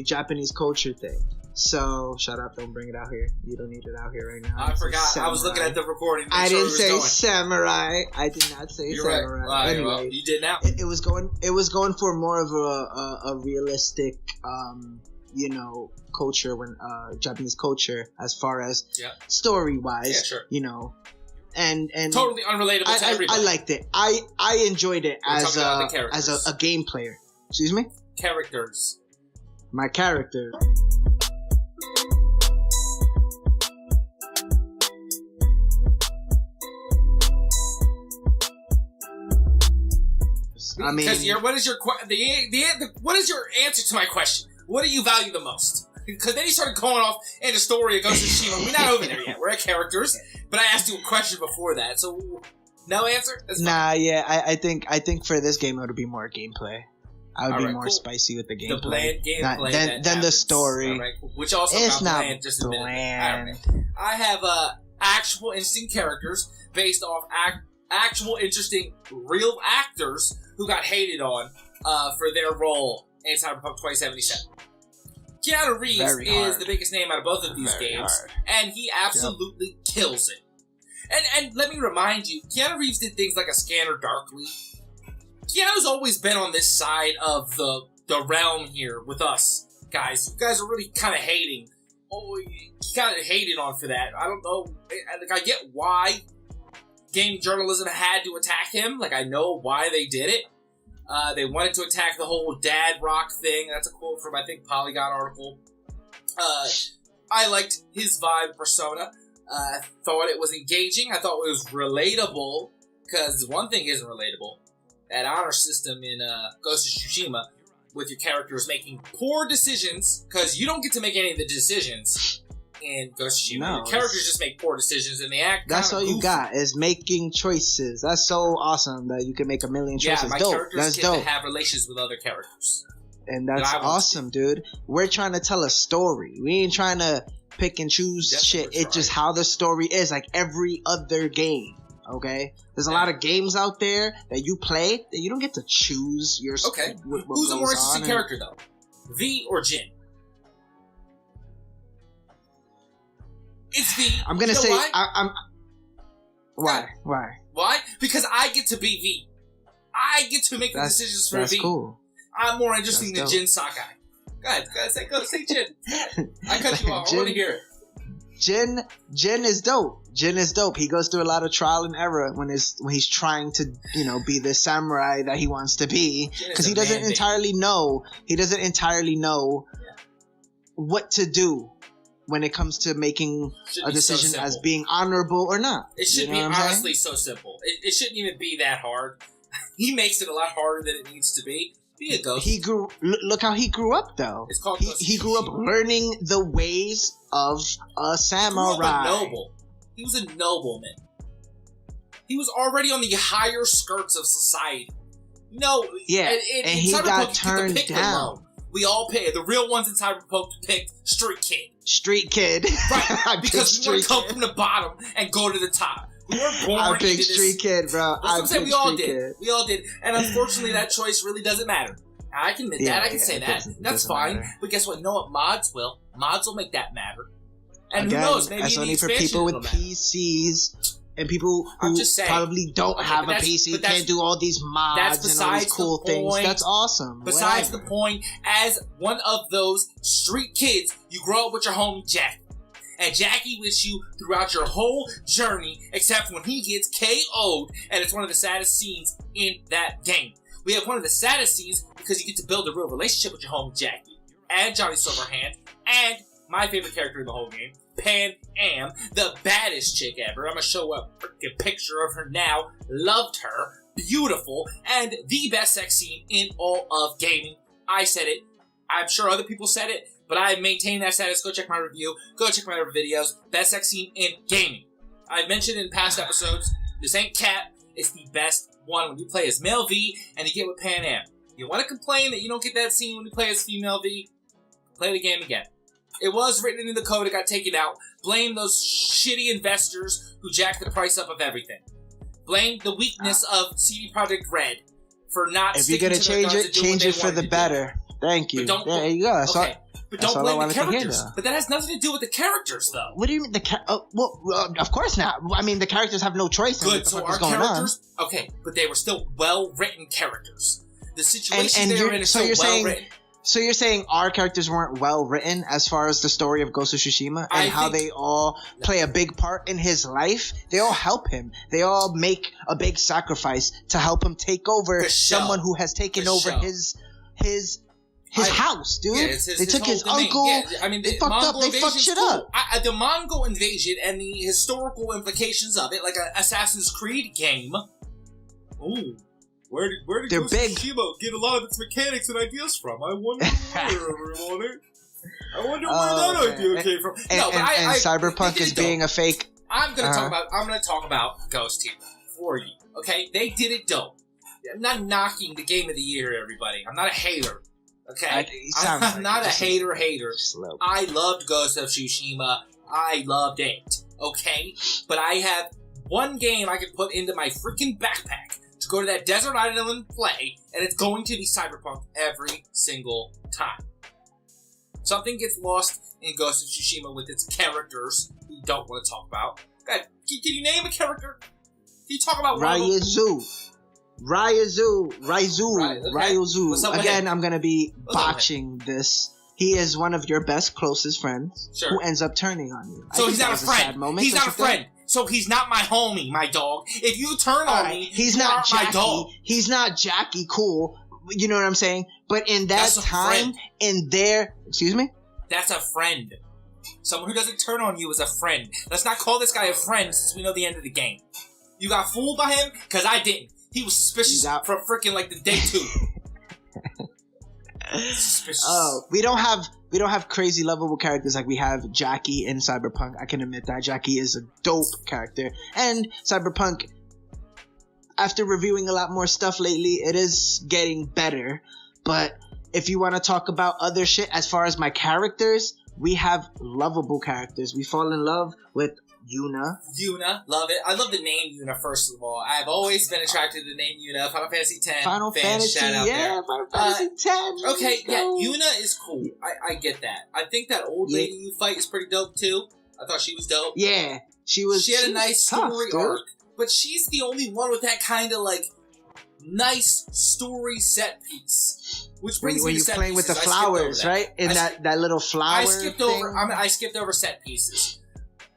Japanese culture thing. So shut up! Don't bring it out here. You don't need it out here right now.
I forgot. I was looking at the recording.
I didn't say samurai. I did not say samurai.
Right. Well,
anyway,
you did now.
It was going for more of a realistic, culture when Japanese culture as far as story wise, and
totally unrelatable to everybody.
I liked it. I enjoyed it as a game player. Excuse me?
Characters.
My character. I mean,
what is your answer to my question? What do you value the most? Because then you started going off into story of Ghost of Tsushima. We're not over there yet. We're at characters. But I asked you a question before that, so no answer?
I think for this game it would be more gameplay. I would be more spicy with the gameplay.
The bland gameplay
than the story.
Right, cool. Which also
it's
got
not
bland just a minute.
bland.
I have actual interesting characters based off actual interesting real actors who got hated on for their role in Cyberpunk 2077. Keanu Reeves is the biggest name out of both of these games, and he absolutely kills it. And let me remind you, Keanu Reeves did things like A Scanner Darkly. Keanu's always been on this side of the realm here with us, guys. You guys are really kind of hating. Oh, he kind of hated on for that. I don't know. I get why gaming journalism had to attack him. I know why they did it. They wanted to attack the whole dad rock thing. That's a quote from, I think, Polygon article. I liked his vibe persona. I thought it was engaging. I thought it was relatable. Because one thing isn't relatable. That honor system in Ghost of Tsushima with your characters making poor decisions. Because you don't get to make any of the decisions in Ghost of Tsushima.
No,
your characters just make poor decisions and they act
That's all
goofy.
You got is making choices. That's so awesome that you can make a million choices.
Yeah, my characters get to have relations with other characters.
And that's awesome, dude. We're trying to tell a story. We ain't trying to pick and choose shit. It's just how the story is, like every other game. Okay? There's a lot of games out there that you play that you don't get to choose your
Okay. Who's a more interesting character, though? V or Jin? It's V.
I'm gonna say
why?
I'm. Why? Why?
Why? Because I get to be V. I get to make the decisions for V.
That's cool.
I'm more interesting than Jin Sakai. Go ahead, say Jin. I cut you off. I want to hear it.
Jin is dope. Jin is dope. He goes through a lot of trial and error when he's trying to, be the samurai that he wants to be, because he doesn't entirely know. He doesn't entirely know what to do when it comes to making a decision so as being honorable or not.
It should be honestly so simple. It shouldn't even be that hard. He makes it a lot harder than it needs to be. Be a ghost.
He grew. Look how he grew up, though.
It's called
he grew up learning the ways of a samurai.
He was a nobleman. He was already on the higher skirts of society. No,
yeah, and he got turned down.
We all pay. The real ones in Cyberpunk picked Street Kid.
Street Kid.
Right, because we want to come from the bottom and go to the top. We weren't born
I picked Street Kid, bro.
That's what I'm saying. We all did. We all did. And unfortunately, that choice really doesn't matter. I can admit that. I can say that. That's fine. Matter. But guess what? You know what? Mods will. Mods will make that matter. And again, who knows? Maybe
that's only for people with PCs and people who probably don't have a PC, can't do all these mods and all these cool things. That's awesome.
Besides the point, as one of those street kids, you grow up with your homie Jackie. And Jackie with you throughout your whole journey, except when he gets KO'd, and it's one of the saddest scenes in that game. We have one of the saddest scenes because you get to build a real relationship with your homie Jackie, and Johnny Silverhand, and my favorite character in the whole game, Pan Am, the baddest chick ever. I'm gonna show a freaking picture of her now. Loved her. Beautiful. And the best sex scene in all of gaming. I said it. I'm sure other people said it. But I maintain that status. Go check my review. Go check my other videos. Best sex scene in gaming. I've mentioned in past episodes, this ain't cat. It's the best one when you play as male V and you get with Pan Am. You want to complain that you don't get that scene when you play as female V? Play the game again. It was written in the code. It got taken out. Blame those shitty investors who jacked the price up of everything. Blame the weakness of CD Projekt Red for not sticking to their guns and doing what they
change it for the better. Thank you. There you go.
Okay. But don't blame the characters. But that has nothing to do with the characters, though.
What do you mean of course not. I mean, the characters have no choice.
Good. So our characters, okay, but they were still well-written characters. The situation they were in is so well-written.
So you're saying our characters weren't well-written as far as the story of Ghost of Tsushima and how they all play a big part in his life? They all help him. They all make a big sacrifice to help him take over someone who has taken over his house, dude. Yeah, they took his uncle. Yeah, I mean, they fucked up. They fucked shit up.
The Mongol invasion and the historical implications of it, like an Assassin's Creed game. Ooh, where did Ghost of Tsushima get a lot of its mechanics and ideas from? I wonder where everyone. I wonder where that idea came from.
And Cyberpunk is being a fake.
I'm gonna talk about Ghost here for you. Okay, they did it dope. I'm not knocking the game of the year, everybody. I'm not a hater. Okay, I'm not a hater.
Slow.
I loved Ghost of Tsushima. I loved it. Okay, but I have one game I can put into my freaking backpack to go to that desert island and play, and it's going to be Cyberpunk every single time. Something gets lost in Ghost of Tsushima with its characters we don't want to talk about. God, can you name a character? Can you talk about
Raizu. Again, I'm gonna be botching this. He is one of your best, closest friends who ends up turning on you.
So he's not a friend. He's not a friend. So he's not my homie, my dog. If you turn on me,
he's not Jackie. My dog. He's not Jackie. Cool. You know what I'm saying? But in that time, excuse me?
That's a friend. Someone who doesn't turn on you is a friend. Let's not call this guy a friend since we know the end of the game. You got fooled by him? Because I didn't. He was suspicious from freaking like the day 2. Suspicious.
Oh, we don't have crazy lovable characters like we have Jackie in Cyberpunk. I can admit that Jackie is a dope character, and Cyberpunk, after reviewing a lot more stuff lately, it is getting better. But if you want to talk about other shit, as far as my characters, we have lovable characters. We fall in love with
Yuna, love it. I love the name Yuna, first of all. I've always been attracted to the name Yuna. Final Fantasy X.
Final Fantasy,
shout out there.
Final Fantasy X.
Okay, yeah, Yuna is cool. I get that. I think that old lady you fight is pretty dope, too. I thought she was dope.
Yeah, she had
a nice story arc. But she's the only one with that kind of, like, nice story set piece. Which brings me to set pieces.
When you're playing with the flowers, right? In that little flower
I skipped over set pieces.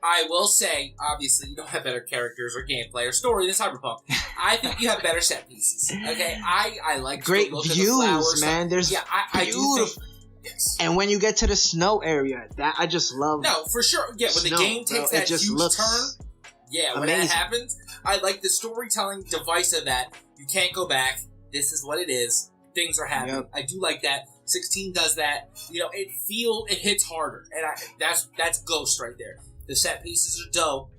I will say, obviously, you don't have better characters or gameplay or story than Cyberpunk. I think you have better set pieces. Okay, I like
great
the look
views,
of the flowers.
man. There's
I do think. Yes.
And when you get to the snow area, that I just love.
No, for sure. Yeah, when the game takes that huge turn. Yeah, when that happens, I like the storytelling device of that. You can't go back. This is what it is. Things are happening. Yep. I do like that. 16 does that. You know, it hits harder, and that's Ghost right there. The set pieces are dope,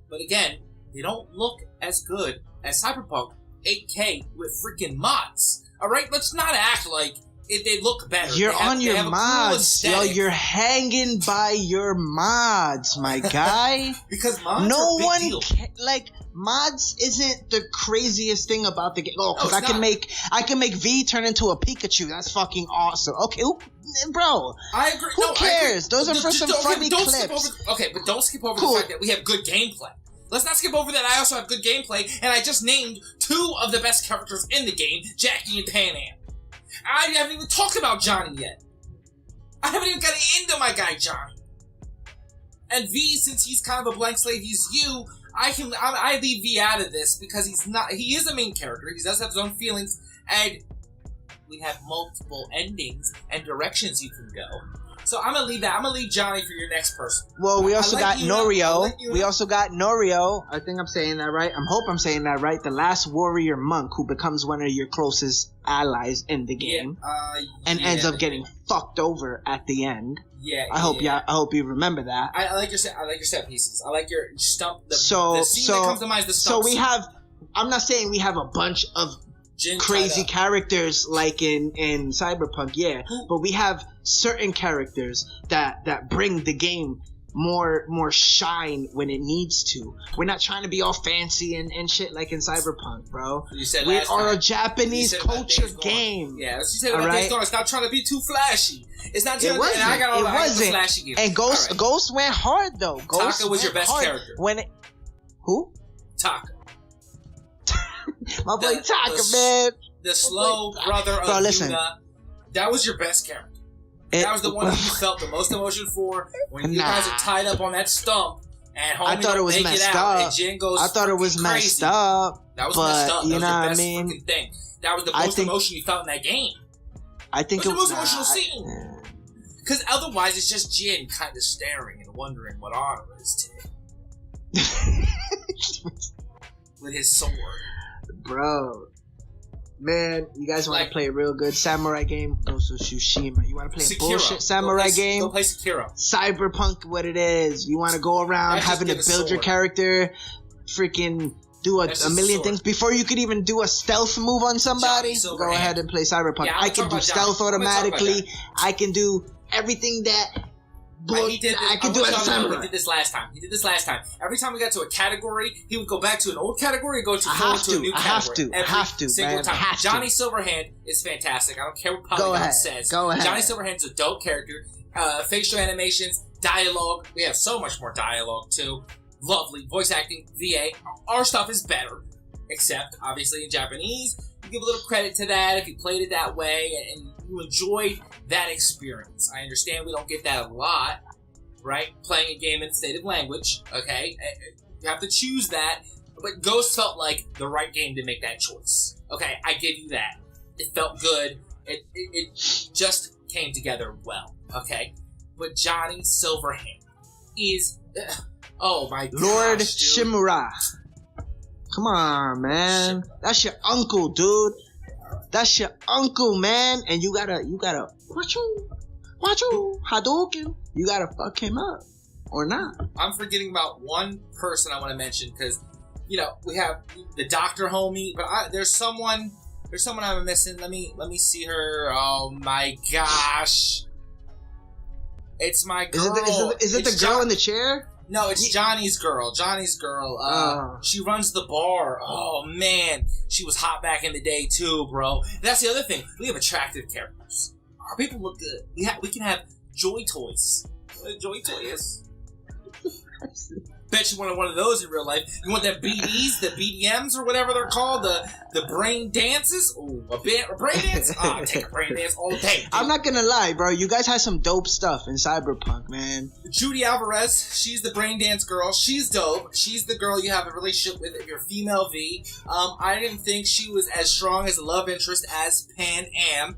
but again, they don't look as good as Cyberpunk 8K with freaking mods. All right, let's not act like they look better.
You're on your mods, yo. You're hanging by your mods, my guy.
Because mods are a big deal.
Like mods isn't the craziest thing about the game. Oh, because I can make V turn into a Pikachu. That's fucking awesome. Okay, bro.
I agree.
Who cares? Those are for some funny clips.
But don't skip over the fact that we have good gameplay. Let's not skip over that I also have good gameplay, and I just named 2 of the best characters in the game, Jackie and Pan Am. I haven't even talked about Johnny yet. I haven't even gotten into my guy Johnny. And V, since he's kind of a blank slate, he's you. I leave V out of this because he is a main character. He does have his own feelings, and we have multiple endings and directions you can go. So I'm gonna leave that. I'm gonna leave Johnny for your next person.
Well, we also got Norio. We also got Norio. I think I'm saying that right. Hope I'm saying that right. The last warrior monk who becomes one of your closest allies in the game, and ends up getting fucked over at the end.
Yeah.
I hope you remember that.
I like your set pieces. I like your stump. The scene that comes to mind is the stump.
So we have. I'm not saying we have a bunch of crazy characters like in Cyberpunk, but we have certain characters that bring the game more shine when it needs to. We're not trying to be all fancy and shit like in Cyberpunk, bro. We are a Japanese culture game.
Yeah, that's what you said about Days Gone. It's not trying to be too flashy. It's not just I got all the flashy games.
And Ghost went hard though.
Taka was your best character.
Who?
Taka.
My boy Taka, man.
The slow brother of Yuna. That was your best character. That was the one that you felt the most emotion for when you guys are tied up on that stump and homie don't make it out and Jin goes
I thought it was messed up.
That was messed up. That
you know
was
what I mean?
Thing. That was the most emotion you felt in that game.
I think
it was the most emotional scene. Because otherwise it's just Jin kind of staring and wondering what honor is to him. With his sword.
Bro. Man, you guys want to play a real good samurai game? Ghost of Tsushima. You want to play a bullshit samurai game?
Go play Sekiro.
Cyberpunk, what it is. You want to go around having to build your character, freaking do a million things before you could even do a stealth move on somebody? Go ahead and play Cyberpunk. I can do stealth automatically. I can do everything that...
He did this last time. Every time we got to a category, he would go back to an old category and go to a new category.
I have to.
Johnny Silverhand is fantastic. I don't care what Polygon says.
Go ahead.
Johnny Silverhand's a dope character. Facial animations, dialogue. We have so much more dialogue too. Lovely voice acting. VA. Our stuff is better, except obviously in Japanese. You give a little credit to that if you played it that way and you enjoyed that experience. I understand we don't get that a lot, right? Playing a game in its native language, okay? You have to choose that, but Ghost felt like the right game to make that choice. Okay, I give you that. It felt good. It just came together well, okay? But Johnny Silverhand is... oh my god,
Lord Shimura. Come on, man. That's your uncle, dude. That's your uncle, man. And you gotta, watch you, Hadouken. You gotta fuck him up. Or not.
I'm forgetting about one person I want to mention, because, you know, we have the doctor homie, but there's someone I'm missing. Let me see her. Oh my gosh. It's my girl.
Is it the girl in the chair?
No, it's Johnny's girl. She runs the bar. Oh, man. She was hot back in the day, too, bro. That's the other thing. We have attractive characters. Our people look good. We can have joy toys. Joy toys. Bet you wanted one of those in real life. You want that BDs, the BDMs, or whatever they're called, the brain dances? Ooh, a brain dance? Oh, take a brain dance all day. Dude.
I'm not gonna lie, bro. You guys had some dope stuff in Cyberpunk, man.
Judy Alvarez, she's the brain dance girl. She's dope. She's the girl you have a relationship with if you're female V. I didn't think she was as strong as a love interest as Pan Am.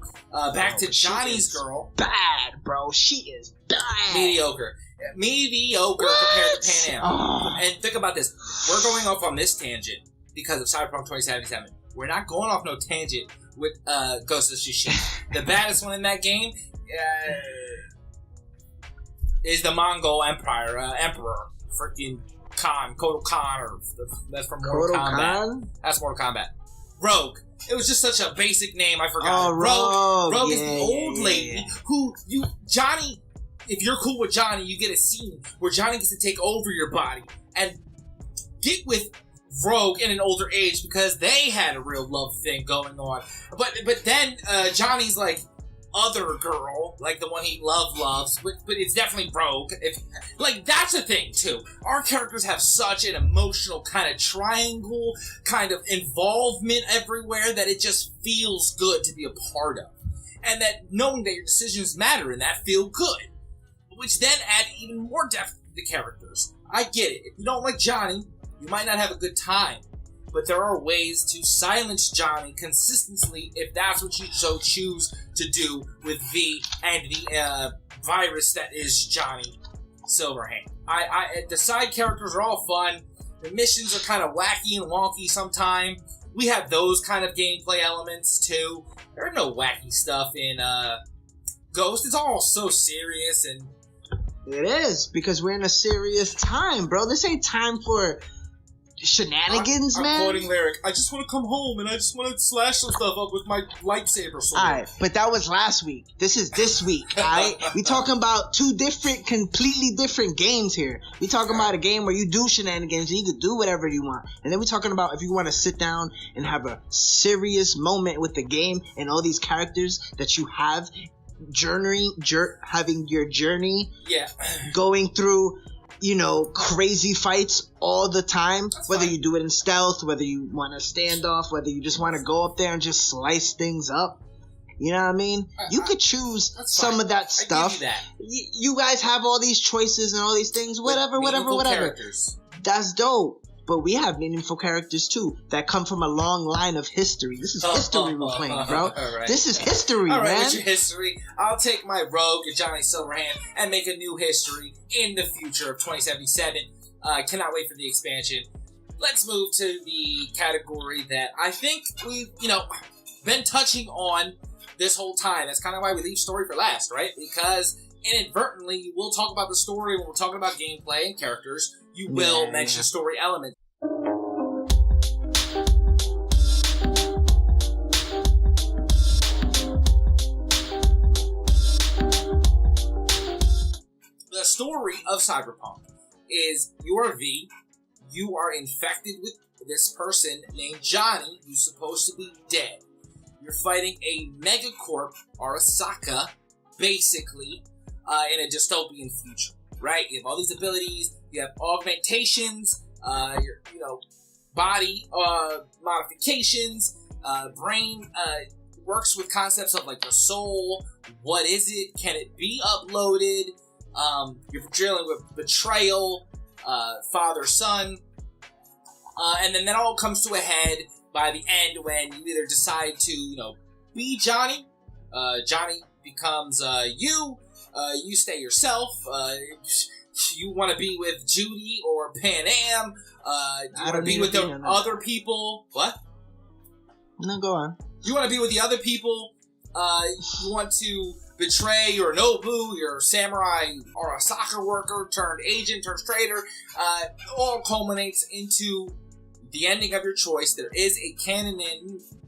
Back to Johnny's girl.
Bad, bro. She is bad.
Mediocre compared to Pan Am. Oh. And think about this. We're going off on this tangent because of Cyberpunk 2077. We're not going off no tangent with Ghost of Tsushima. The baddest one in that game is the Mongol Emperor. Freaking Khan. Kotal Khan. Or that's from Mortal Kombat. Khan? That's Mortal Kombat. Rogue. It was just such a basic name. I forgot.
Oh,
Rogue is the old lady who Johnny... If you're cool with Johnny, you get a scene where Johnny gets to take over your body and get with Rogue in an older age because they had a real love thing going on. But then Johnny's like other girl, like the one he loves, but it's definitely Rogue. Like that's a thing too. Our characters have such an emotional kind of triangle, kind of involvement everywhere that it just feels good to be a part of, and that knowing that your decisions matter and that feel good. Which then add even more depth to the characters. I get it. If you don't like Johnny, you might not have a good time. But there are ways to silence Johnny consistently if that's what you so choose to do with V and the virus that is Johnny Silverhand. The side characters are all fun. The missions are kind of wacky and wonky sometimes. We have those kind of gameplay elements too. There are no wacky stuff in Ghost. It's all so serious and...
It is, because we're in a serious time, bro. This ain't time for shenanigans, man.
I'm quoting lyric. I just want to come home and I just want to slash some stuff up with my lightsaber sword.
Alright, but that was last week. This is this week, alright? We talking about two completely different games here. We talking about a game where you do shenanigans and you can do whatever you want. And then we talking about if you want to sit down and have a serious moment with the game and all these characters that you have having your journey, going through, crazy fights all the time. That's whether fine. You do it in stealth, whether you want to stand off, whether you just want to go up there and just slice things up. You know what I mean? You could choose some of that stuff.
I give you that.
You guys have all these choices and all these things. Whatever.
Characters.
That's dope. But we have meaningful characters, too, that come from a long line of history. This is history we're playing, bro.
Right.
This is history,
all right,
man.
What's your history? I'll take my Rogue and Johnny Silverhand and make a new history in the future of 2077. Cannot wait for the expansion. Let's move to the category that I think we've, been touching on this whole time. That's kind of why we leave story for last, right? Because inadvertently, we'll talk about the story when we're talking about gameplay and characters. You will mention story elements. The story of Cyberpunk is you are V, you are infected with this person named Johnny, who's supposed to be dead. You're fighting a megacorp, Arasaka, basically, in a dystopian future, right? You have all these abilities, you have augmentations, your body modifications, brain works with concepts of like the soul. What is it? Can it be uploaded? You're dealing with betrayal, father-son, and then that all comes to a head by the end when you either decide to, be Johnny. Johnny becomes you. You stay yourself. You want to be with Judy or Pan Am. You want to be with the other people. What?
No, go on.
You want to be with the other people. You want to betray your Nobu, your samurai, or a soccer worker turned agent, turned traitor. All culminates into the ending of your choice. There is a canon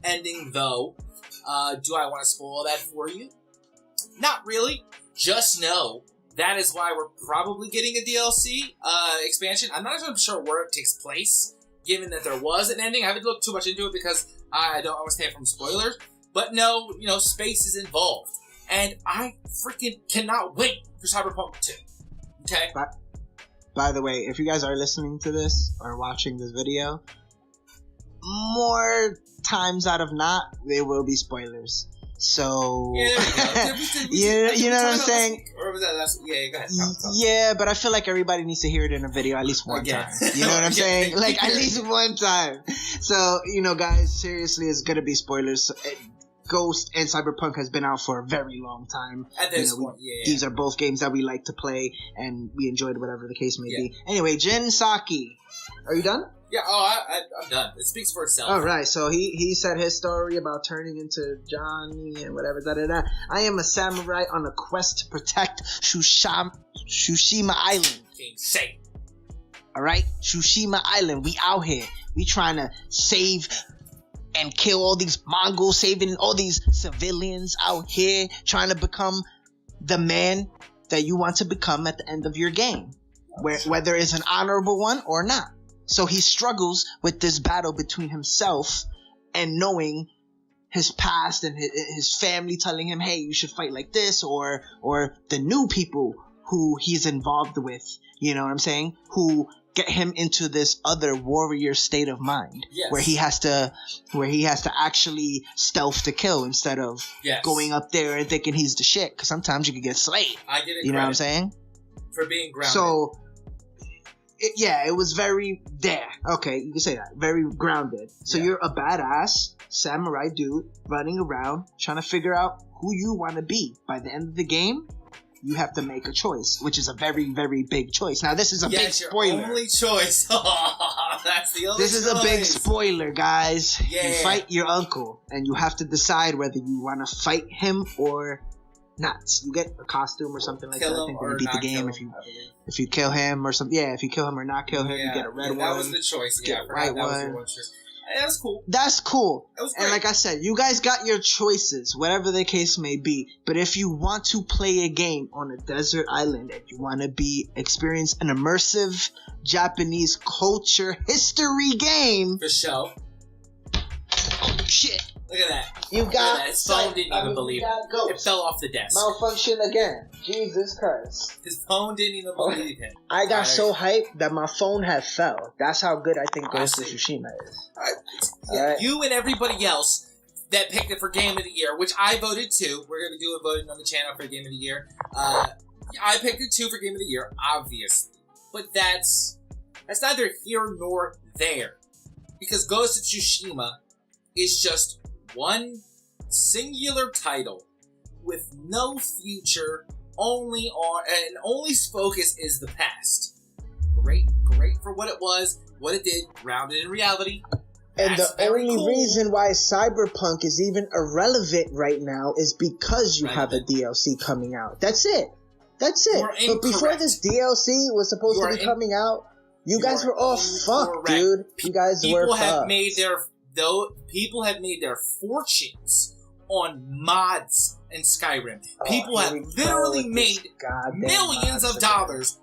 ending, though. Do I want to spoil that for you? Not really. Just know that is why we're probably getting a DLC expansion. I'm not even sure where it takes place, given that there was an ending. I haven't looked too much into it because I don't want to stay from spoilers. But no, space is involved. And I freaking cannot wait for Cyberpunk 2. Okay?
By the way, if you guys are listening to this or watching this video, more times out of not, there will be spoilers. So,
yeah,
you know what I'm saying?
Or was that last? Yeah, go ahead.
Yeah, but I feel like everybody needs to hear it in a video at least one time. You know what I'm saying? Like, at least one time. So, guys, seriously, it's gonna be spoilers. Ghost and Cyberpunk has been out for a very long time.
At this point,
These are both games that we like to play, and we enjoyed whatever the case may be. Anyway, Jin Saki, are you done?
Yeah, I'm done. It speaks for itself.
Alright, so he said his story about turning into Johnny and whatever, da-da-da. I am a samurai on a quest to protect Tsushima Island.
Say.
Alright? Tsushima Island, we out here. We trying to save and kill all these Mongols, saving all these civilians out here, trying to become the man that you want to become at the end of your game. Whether it's an honorable one or not. So he struggles with this battle between himself and knowing his past and his family telling him, hey, you should fight like this, or the new people who he's involved with, you know what I'm saying, who get him into this other warrior state of mind, where he has to actually stealth to kill instead of going up there and thinking he's the shit, because sometimes you could get slayed.
I get it.
You know what I'm saying?
For being grounded.
So it was very there. Okay, you can say that. Very grounded. So you're a badass samurai dude running around trying to figure out who you want to be. By the end of the game, you have to make a choice, which is a very, very big choice. Now, this is a big spoiler.
Your only choice. That's the only
This is a big spoiler, guys.
Yeah.
You fight your uncle, and you have to decide whether you want to fight him or not. You get a costume or something like that. I think when you beat the game, if you kill him or something. Yeah, if you kill him or not kill him, you get a red one.
That was the choice.
Get a white one.
That was cool.
That's cool.
That was great.
And like I said, you guys got your choices, whatever the case may be. But if you want to play a game on a desert island and you want to experience an immersive Japanese culture history game,
for sure.
Oh shit!
Look at that.
You got
his phone didn't even believe it. It fell off the desk.
Malfunction again. Jesus Christ.
His phone didn't even believe him.
I got so hyped that my phone had fell. That's how good I think Ghost of Tsushima is.
Right. You and everybody else that picked it for Game of the Year, which I voted too. We're going to do a voting on the channel for Game of the Year. I picked it too for Game of the Year, obviously. But that's neither here nor there. Because Ghost of Tsushima is just one singular title with no future, only focus is the past. Great for what it was, what it did, grounded in reality.
And the only reason why Cyberpunk is even irrelevant right now is because you have a DLC coming out. That's it. But before this DLC was supposed to be coming out, you guys were all fucked, dude. You guys were fucked.
People have made their fortunes on mods in Skyrim. People have literally made millions of dollars.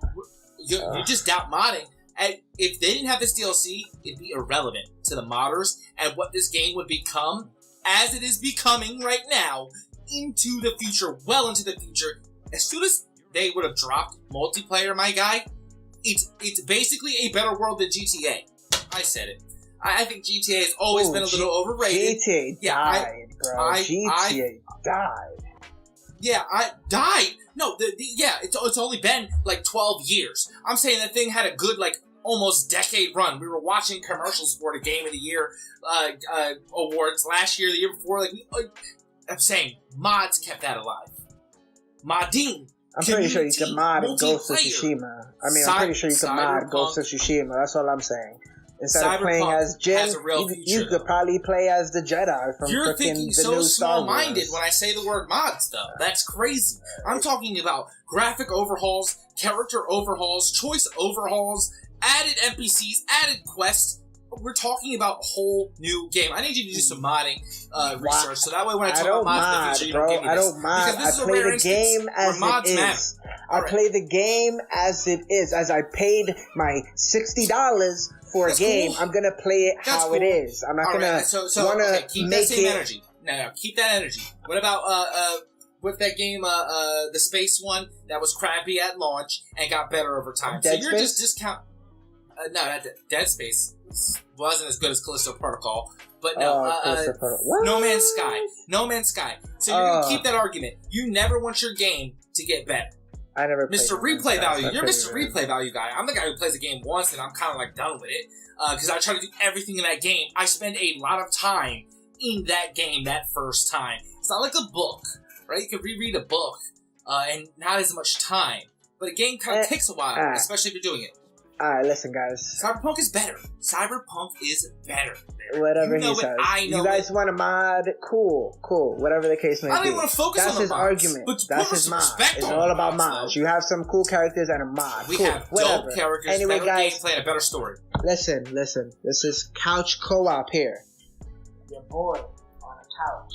You just doubt modding. And if they didn't have this DLC, it'd be irrelevant to the modders and what this game would become, as it is becoming right now, into the future, well into the future. As soon as they would have dropped multiplayer, my guy, it's basically a better world than GTA. I said it. I think GTA has always been a little overrated.
GTA died, bro. GTA died.
Yeah, I died. No, it's only been like 12 years. I'm saying that thing had a good, almost decade run. We were watching commercials for the Game of the Year awards last year, the year before. I'm saying mods kept that alive. Modding.
I'm pretty sure you can mod Ghost of Tsushima. I'm pretty sure you can mod Ghost of Tsushima. That's all I'm saying. Instead of playing as Jin, you could probably play as the Jedi from
You're
thinking
thinking
the
so
new Star Wars.
small-minded when I say the word mods, though. That's crazy. I'm talking about graphic overhauls, character overhauls, choice overhauls, added NPCs, added quests. We're talking about a whole new game. I need you to do some modding research, so that way when I talk about mods in the future, you don't give me this.
I don't mod. I play the game as it is. I play the game as it is. As I paid my $60 for a game, I'm gonna play it how it is. I'm not gonna
keep that same energy. No, keep that energy. What about with that game, the space one that was crappy at launch and got better over time?
Dead
You're
Space?
just discount. No, not Dead Space wasn't as good as Callisto Protocol, but no, No Man's Sky. No Man's Sky. So you're gonna keep that argument. You never want your game to get better.
I never played
Mr. Replay Value. You're Mr. Replay Value guy. I'm the guy who plays the game once and I'm kind of like done with it because I try to do everything in that game. I spend a lot of time in that game that first time. It's not like a book, right? You can reread a book and not as much time, but a game kind of takes a while, especially if you're doing it.
Alright, listen, guys.
Cyberpunk is better. Cyberpunk is better.
Whatever he says. You guys want a mod? Cool. Whatever the case may be.
I don't even want to focus on the mods.
That's his argument. That's his mod. It's all about mods. You have some cool characters and a mod.
We have dope characters,
anyway,
better
guys,
gameplay, and a better story.
Listen. This is Couch Co-op here. Your boy on the couch.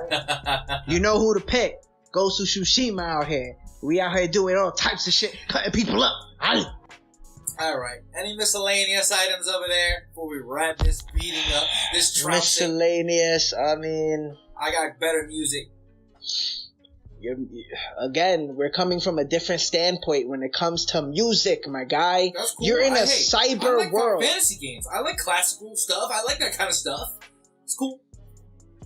Alright? You know who to pick. Ghost of Tsushima out here. We out here doing all types of shit, cutting people up. Alright?
Alright, any miscellaneous items over there before we wrap this beating up, this trouncing?
Miscellaneous, I mean...
I got better music.
Again, we're coming from a different standpoint when it comes to music, my guy.
That's cool.
You're in a cyber
I like
world.
Fantasy games. I like classical stuff. I like that kind of stuff. It's cool.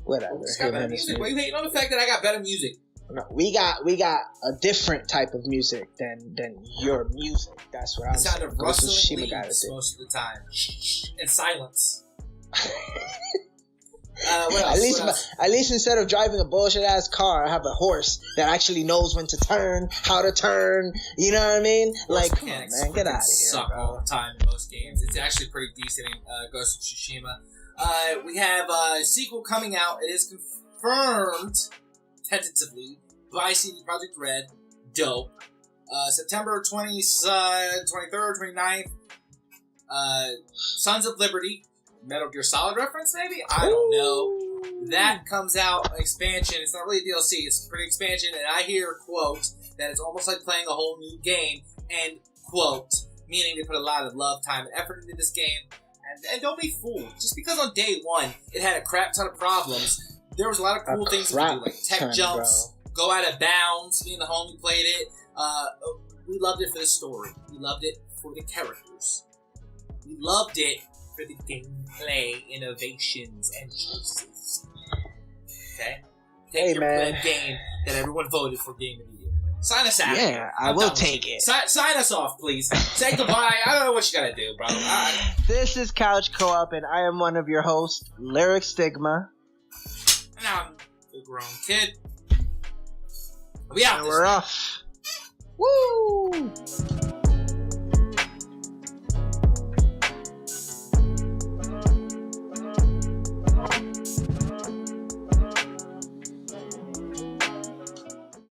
Whatever.
Got better music. Why are you hating on the fact that I got better music?
No, we got a different type of music than your music. That's what I'm saying.
The sound of rustling leaves most of the time, and silence. What else?
At least instead of driving a bullshit ass car, I have a horse that actually knows when to turn, how to turn. You know what I mean? Like, come on, man, get out of here.
Suck all the time in most games. It's actually pretty decent in Ghost of Tsushima. We have a sequel coming out. It is confirmed tentatively by CD Projekt Red. Dope. September 23rd, 29th. Sons of Liberty. Metal Gear Solid reference, maybe? I don't know. That comes out, expansion. It's not really a DLC. It's a pretty expansion. And I hear, quote, that it's almost like playing a whole new game. And, quote, meaning they put a lot of love, time, and effort into this game. And don't be fooled. Just because on day one it had a crap ton of problems, there was a lot of cool things to do, like tech jumps, go out of bounds. Me and the homie played it. We loved it for the story. We loved it for the characters. We loved it for the gameplay innovations and choices. Okay? Take your game that everyone voted for Game of the Year. Sign us out.
Yeah, I will take it.
Sign us off, please. Say goodbye. I don't know what you gotta do, bro.
This is Couch Co-op, and I am one of your hosts, Lyric Stigma.
And I'm the grown kid. We out.
And we're off. Woo!